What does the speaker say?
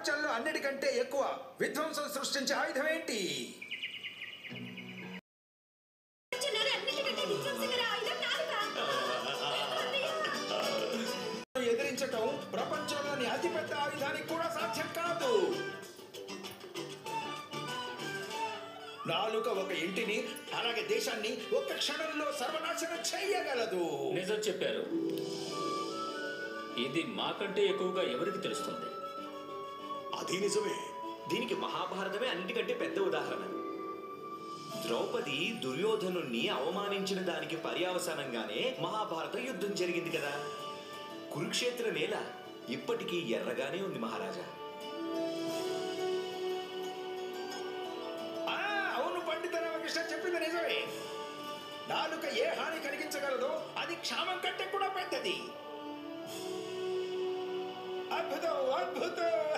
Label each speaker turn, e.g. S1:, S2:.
S1: ప్రపంచంలో అన్నిటికంటే ఎక్కువ విధ్వంసం సృష్టించే ఆయుధం ఏంటి? ఎదిరించటం ప్రపంచంలోని అతిపెద్ద ఆయుధానికి కూడా సాధ్యం కాదు. నాలుక ఒక ఇంటిని అలాగే దేశాన్ని ఒక్క క్షణంలో సర్వనాశనం చేయగలదు.
S2: నిజం చెప్పారు. ఇది మాకంటే ఎక్కువగా ఎవరికి తెలుస్తుంది?
S3: అది నిజమే. దీనికి మహాభారతమే అన్నిటికంటే పెద్ద ఉదాహరణ. ద్రౌపది దుర్యోధనుణ్ణి అవమానించిన దానికి పర్యవసానంగానే మహాభారత యుద్ధం జరిగింది కదా. కురుక్షేత్ర నేల ఇప్పటికీ ఎర్రగానే ఉంది మహారాజా.
S1: అవును, పండిత రామకృష్ణ చెప్పింది నిజమే. నాలుక ఏ హాని కలిగించగలదో అది క్షామం కంటే కూడా పెద్దది. అద్భుతం, అద్భుతం.